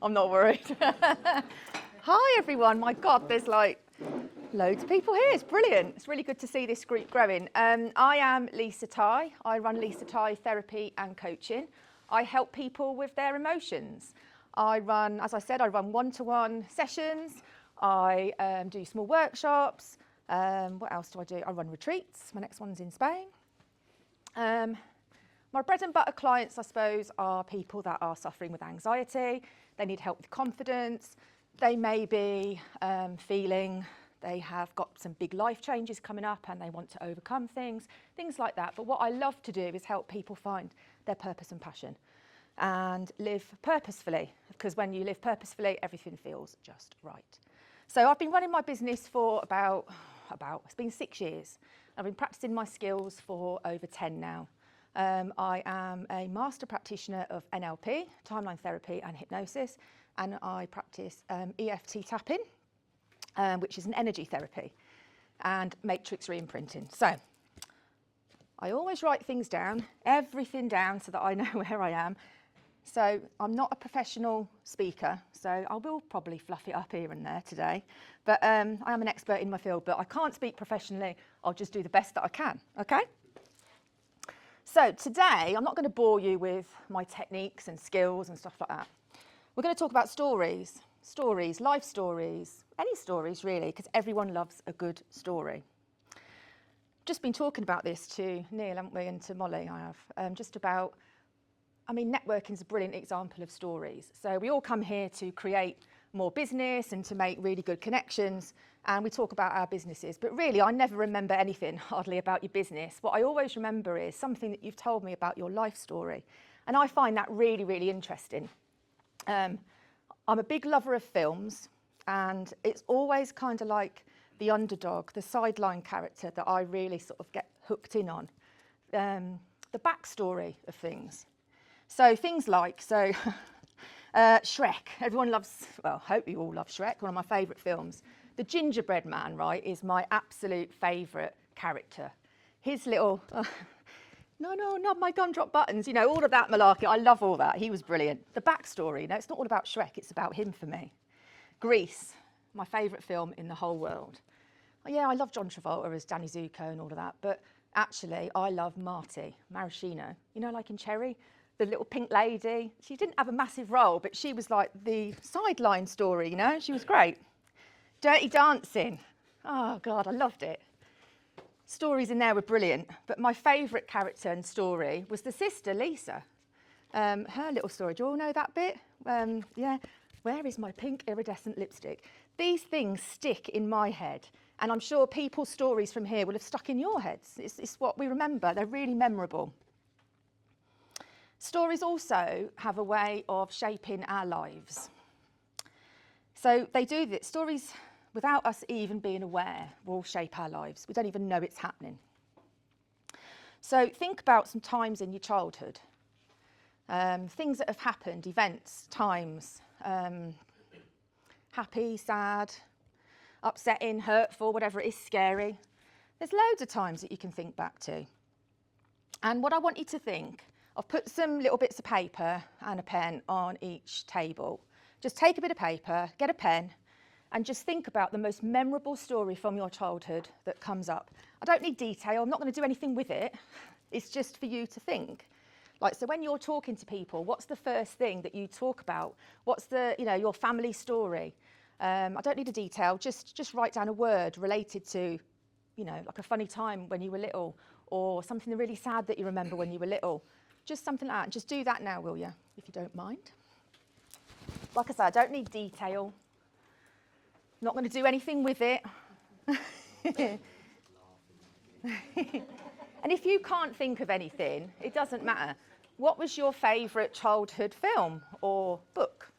I'm not worried. Hi, everyone. My God, there's like loads of people here. It's brilliant. It's really good to see this group growing. I am Lisa Tighe. I run Lisa Tighe Therapy and Coaching. I help people with their emotions. I run, as I said, I run one-to-one sessions. I do small workshops. What else do? I run retreats. My next one's in Spain. My bread and butter clients, I suppose, are people that are suffering with anxiety. They need help with confidence. They may be feeling they have got some big life changes coming up and they want to overcome things like that. But what I love to do is help people find their purpose and passion and live purposefully, because when you live purposefully, everything feels just right. So I've been running my business for about it's been 6 years. I've been practicing my skills for over 10 now. I am a master practitioner of NLP, timeline therapy and hypnosis, and I practice EFT tapping, which is an energy therapy, and matrix re-imprinting. So I always write things down, everything down, so that I know where I am. So I'm not a professional speaker, so I will probably fluff it up here and there today, but I am an expert in my field, but I can't speak professionally. I'll just do the best that I can, okay? So today, I'm not going to bore you with my techniques and skills and stuff like that. We're going to talk about stories, life stories, any stories really, because everyone loves a good story. Just been talking about this to Neil, haven't we, and to Molly, I have, just about, networking is a brilliant example of stories. So we all come here to create more business and to make really good connections, and we talk about our businesses, but really I never remember anything hardly about your business. What I always remember is something that you've told me about your life story, and I find that really, really interesting. I'm a big lover of films, and it's always kind of like the underdog, the sideline character that I really sort of get hooked in on, the backstory of things. So things like, Shrek, everyone loves, well, I hope you all love Shrek, one of my favourite films. The gingerbread man, right, is my absolute favourite character. His little, no, not my gumdrop buttons, all of that malarkey, I love all that, he was brilliant. The backstory, it's not all about Shrek, it's about him for me. Grease, my favourite film in the whole world. Oh, yeah, I love John Travolta as Danny Zuko and all of that, but actually I love Marty, Maraschino, like in Cherry. The little pink lady, she didn't have a massive role, but she was like the sideline story, she was great. Dirty Dancing, oh God, I loved it. Stories in there were brilliant, but my favourite character and story was the sister, Lisa. Her little story, do you all know that bit? Yeah, where is my pink iridescent lipstick? These things stick in my head, and I'm sure people's stories from here will have stuck in your heads. It's what we remember, they're really memorable. Stories also have a way of shaping our lives. So they do this. Stories, without us even being aware, will shape our lives. We don't even know it's happening. So think about some times in your childhood. Things that have happened, events, times, happy, sad, upsetting, hurtful, whatever it is, scary. There's loads of times that you can think back to. And what I want you to think, I've put some little bits of paper and a pen on each table. Just take a bit of paper, get a pen, and just think about the most memorable story from your childhood that comes up. I don't need detail, I'm not going to do anything with it. It's just for you to think. So when you're talking to people, what's the first thing that you talk about? What's your family story? I don't need a detail, just write down a word related to, like a funny time when you were little, or something really sad that you remember when you were little. Just something like that. Just do that now, will you, if you don't mind? Like I said, I don't need detail. Not going to do anything with it. And if you can't think of anything, it doesn't matter. What was your favourite childhood film or book?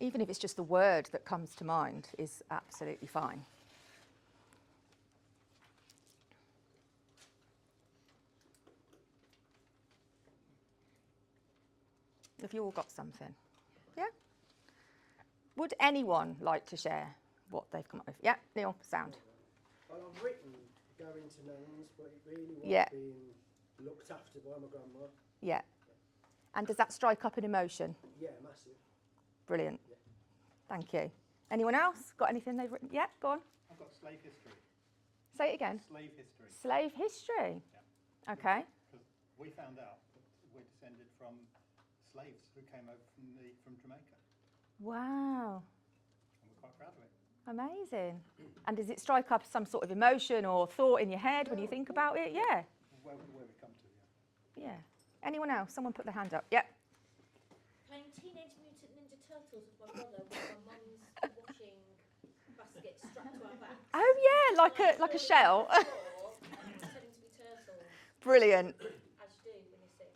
Even if it's just the word that comes to mind is absolutely fine. Have you all got something? Yeah? Would anyone like to share what they've come up with? Yeah, Neil, sound. Well, I've written going to Nan's, but it really was being looked after by my grandma. Yeah. And does that strike up an emotion? Yeah, massive. Brilliant. Yeah. Thank you. Anyone else got anything they've written? Yeah, go on. I've got slave history. Say it again. Slave history. Slave history. Yeah. Okay. Because we found out that we're descended from slaves who came over from Jamaica. Wow. And we're quite proud of it. Amazing. And does it strike up some sort of emotion or thought in your head when you think about it? Yeah. Where we come to, Yeah. Anyone else? Someone put their hand up. Yep. Playing Teenage Mutant Ninja Turtles with my brother with my mum's washing basket strapped to our back. Oh yeah, like a shell. Pretending to be turtles. Brilliant. As you do when you're 6,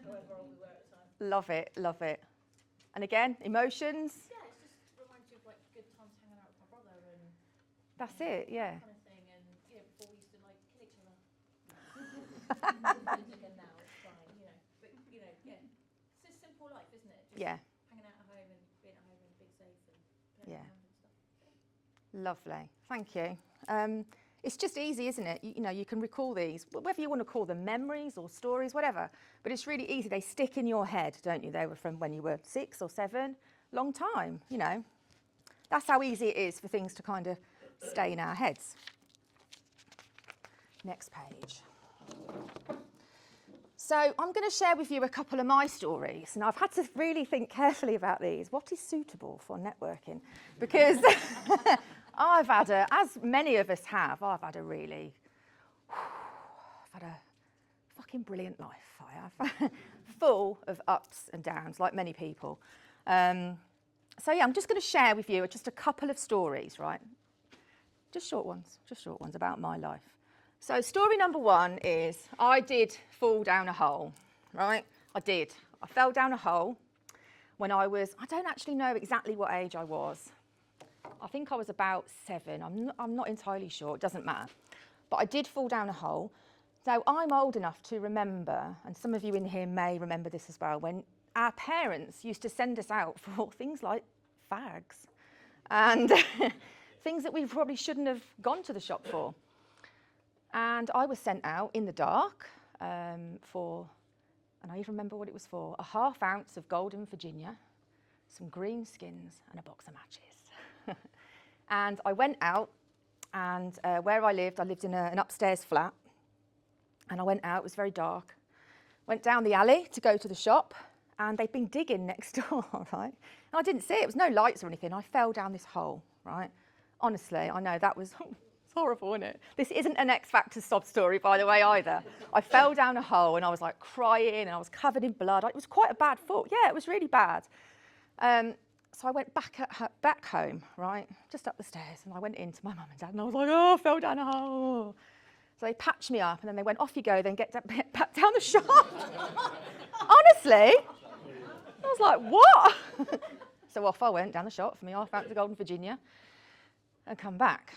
however old we were at the time. Love it, love it. And again, emotions. Yeah, it just reminds you of like good times hanging out with my brother and That's it, yeah. that kind of thing. And you know, before we used to like kill each other. And now it's fine, you know. But you know, yeah, it's a simple life, isn't it? Just Yeah. hanging out at home and being at home and being safe and playing Yeah. around and stuff. Lovely. Thank you. It's just easy, isn't it? You know, you can recall these, whether you want to call them memories or stories, whatever. But it's really easy. They stick in your head, don't you? They were from when you were 6 or 7. Long time, you know. That's how easy it is for things to kind of stay in our heads. Next page. So I'm going to share with you a couple of my stories. And I've had to really think carefully about these. What is suitable for networking? Because I've had as many of us have, I've had a fucking brilliant life, I have. Full of ups and downs, like many people. So yeah, I'm just going to share with you just a couple of stories, right? Just short ones about my life. So story number 1 is I did fall down a hole, right? I did. I fell down a hole when I don't actually know exactly what age I was. I think I was about 7. I'm not entirely sure. It doesn't matter. But I did fall down a hole. So I'm old enough to remember, and some of you in here may remember this as well, when our parents used to send us out for things like fags and things that we probably shouldn't have gone to the shop for. And I was sent out in the dark for, and I even remember what it was for, a ½ ounce of Golden Virginia, some green skins and a box of matches. And I went out, and where I lived in an upstairs flat. And I went out, it was very dark. Went down the alley to go to the shop, and they'd been digging next door, right? And I didn't see it, it was no lights or anything. I fell down this hole, right? Honestly, I know that was, it's horrible, isn't it? This isn't an X Factor sob story, by the way, either. I fell down a hole and I was like crying and I was covered in blood. It was quite a bad fall. Yeah, it was really bad. So I went back home, right, just up the stairs, and I went in to my mum and dad, and I was like, oh, I fell down a hole. So they patched me up, and then they went, off you go, then get back down the shaft. Honestly, I was like, what? So off I went down the shaft for me ½ ounce of Golden Virginia and come back.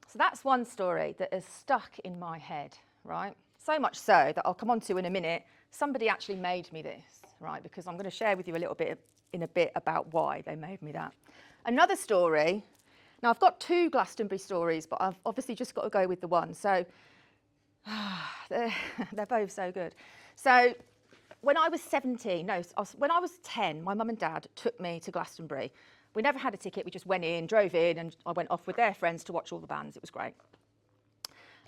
So that's one story that is stuck in my head, right? So much so that I'll come on to in a minute. Somebody actually made me this, right? Because I'm going to share with you a little bit in a bit about why they made me that. Another story. Now, I've got 2 Glastonbury stories, but I've obviously just got to go with the one. So they're both so good. So when I was 10, my mum and dad took me to Glastonbury. We never had a ticket. We just went in, drove in, and I went off with their friends to watch all the bands. It was great.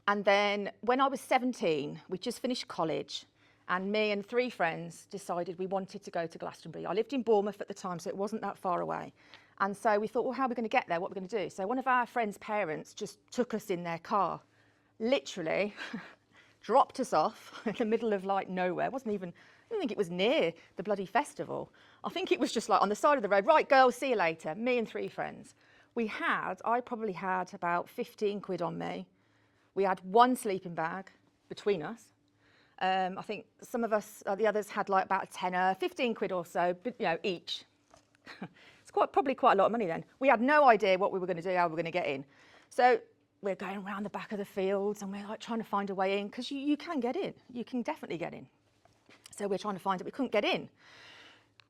And then when I was 17, we just finished college, and me and 3 friends decided we wanted to go to Glastonbury. I lived in Bournemouth at the time, so it wasn't that far away. And so we thought, well, how are we going to get there? What are we going to do? So one of our friends' parents just took us in their car, literally dropped us off in the middle of like nowhere. I don't think it was near the bloody festival. I think it was just like on the side of the road. Right, girls, see you later. Me and 3 friends. I probably had about 15 quid on me. We had 1 sleeping bag between us. I think some of us, the others had like about a tenner, 15 quid or so, each. It's probably quite a lot of money then. We had no idea what we were going to do, how we were going to get in. So we're going around the back of the fields and we're like trying to find a way in, because you can get in. You can definitely get in. So we're trying to find it. We couldn't get in.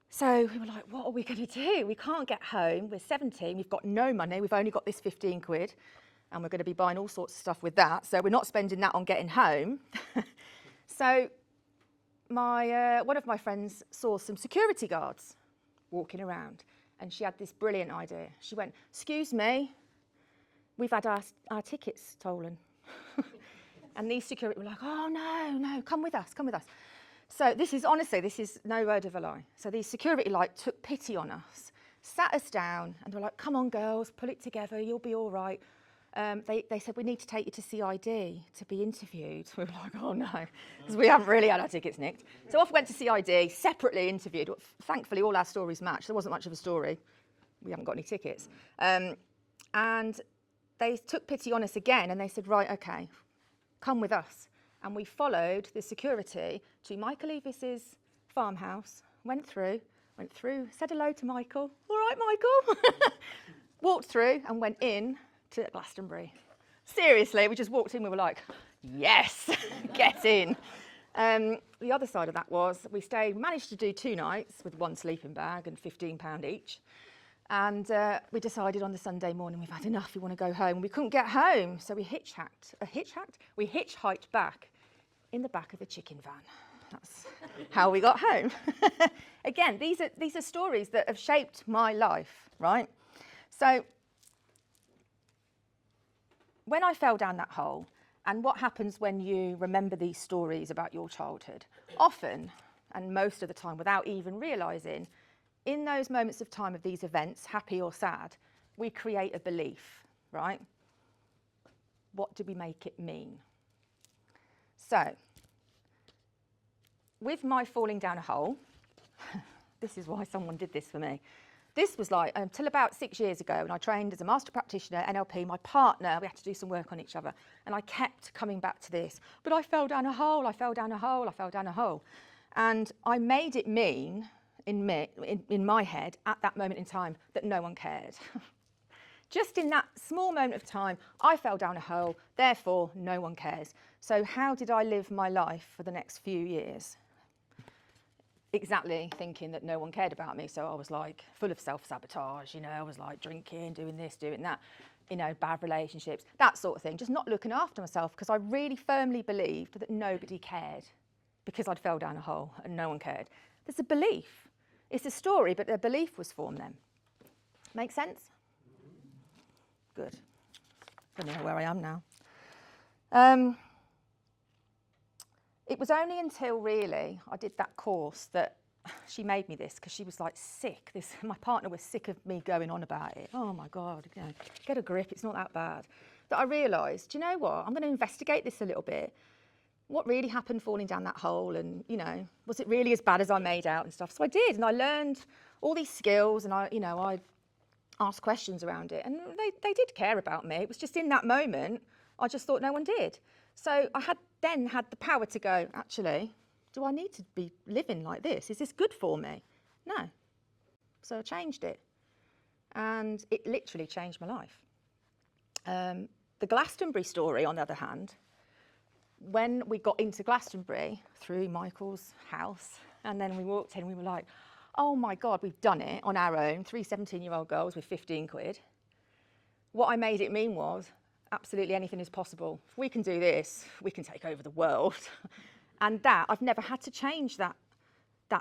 So we were like, what are we going to do? We can't get home. We're 17. We've got no money. We've only got this 15 quid. And we're going to be buying all sorts of stuff with that. So we're not spending that on getting home. So one of my friends saw some security guards walking around. And she had this brilliant idea. She went, excuse me, we've had our tickets stolen. And these security were like, oh, no, come with us. So this is no word of a lie. So these security took pity on us, sat us down, and were like, come on, girls, pull it together, you'll be all right. They said, we need to take you to CID to be interviewed. We were like, oh no, because we haven't really had our tickets nicked. So off went to CID, separately interviewed. Thankfully, all our stories matched. There wasn't much of a story. We haven't got any tickets. And they took pity on us again, and they said, right, okay, come with us. And we followed the security to Michael Evis's farmhouse, went through, said hello to Michael. All right, Michael. Walked through and went in to Glastonbury. Seriously, we just walked in, we were like, yes, get in. The other side of that was we managed to do 2 nights with 1 sleeping bag and £15 each. And we decided on the Sunday morning, we've had enough, we want to go home. We couldn't get home, so we hitchhiked back in the back of a chicken van. That's how we got home. Again, these are stories that have shaped my life, right? So when I fell down that hole, and what happens when you remember these stories about your childhood, often, and most of the time without even realising, in those moments of time of these events, happy or sad, we create a belief, right? What do we make it mean? So, with my falling down a hole, this is why someone did this for me. This was like until about 6 years ago, when I trained as a master practitioner, NLP, my partner, we had to do some work on each other. And I kept coming back to this, but I fell down a hole, I fell down a hole, I fell down a hole. And I made it mean, in my head, at that moment in time, that no one cared. Just in that small moment of time, I fell down a hole, therefore no one cares. So how did I live my life for the next few years? Exactly thinking that no one cared about me. So I was like full of self-sabotage, I was like drinking, doing this, doing that, bad relationships, that sort of thing. Just not looking after myself because I really firmly believed that nobody cared because I'd fell down a hole and no one cared. There's a belief. It's a story, but a belief was formed then. Make sense? Good. I don't know where I am now. It was only until really I did that course that she made me this, because she was like sick. My partner was sick of me going on about it. Oh my God, get a grip, it's not that bad. That I realised, do you know what? I'm going to investigate this a little bit. What really happened falling down that hole, and was it really as bad as I made out and stuff? So I did, and I learned all these skills, and I asked questions around it, and they did care about me. It was just in that moment, I just thought no one did. So I had the power to go, actually, do I need to be living like this? Is this good for me? No. So I changed it, and it literally changed my life. The Glastonbury story, on the other hand, when we got into Glastonbury through Michael's house, and then we walked in, we were like, oh my God, we've done it on our own, 3 17-year-old girls with 15 quid. What I made it mean was, absolutely anything is possible. If we can do this, we can take over the world. And I've never had to change that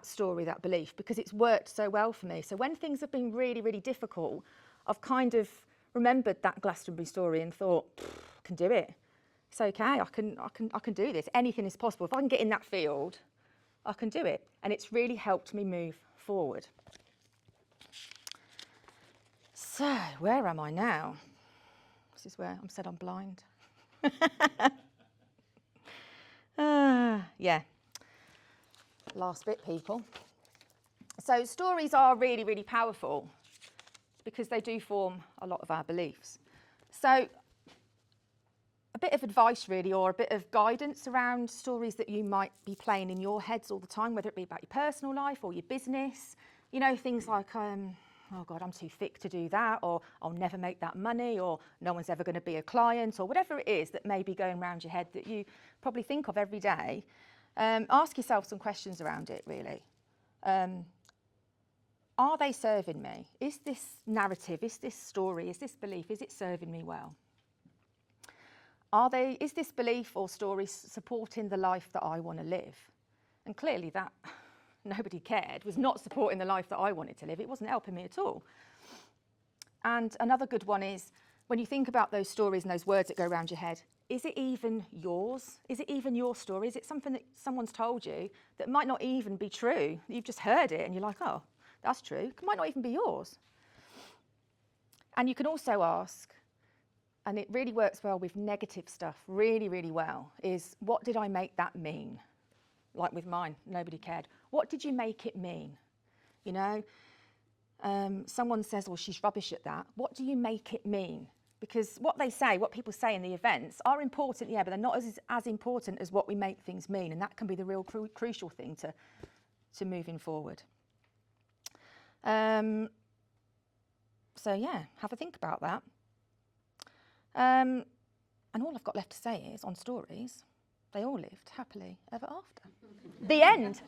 story, that belief, because it's worked so well for me. So when things have been really, really difficult, I've kind of remembered that Glastonbury story and thought, I can do it. It's okay, I can do this. Anything is possible. If I can get in that field, I can do it. And it's really helped me move forward. So, where am I now? This is where I'm blind. Yeah. Last bit, people. So stories are really, really powerful because they do form a lot of our beliefs. So a bit of advice really, or a bit of guidance around stories that you might be playing in your heads all the time, whether it be about your personal life or your business. Things like, oh God, I'm too thick to do that, or I'll never make that money, or no one's ever going to be a client, or whatever it is that may be going around your head that you probably think of every day. Ask yourself some questions around it, really. are they serving me? Is this narrative, is this story, is this belief, is it serving me well? Is this belief or story supporting the life that I want to live? And clearly that, nobody cared, was not supporting the life that I wanted to live. It wasn't helping me at all. And another good one is, when you think about those stories and those words that go around your head, is it even yours? Is it even your story? Is it something that someone's told you that might not even be true? You've just heard it and you're like, oh, that's true. It might not even be yours. And you can also ask, and it really works well with negative stuff, really, really well, is what did I make that mean? Like with mine, nobody cared. What did you make it mean? You know, someone says, well, she's rubbish at that. What do you make it mean? Because what they say, what people say in the events are important, yeah, but they're not as important as what we make things mean. And that can be the real crucial thing to moving forward. So yeah, have a think about that. And all I've got left to say is, on stories, they all lived happily ever after. The end.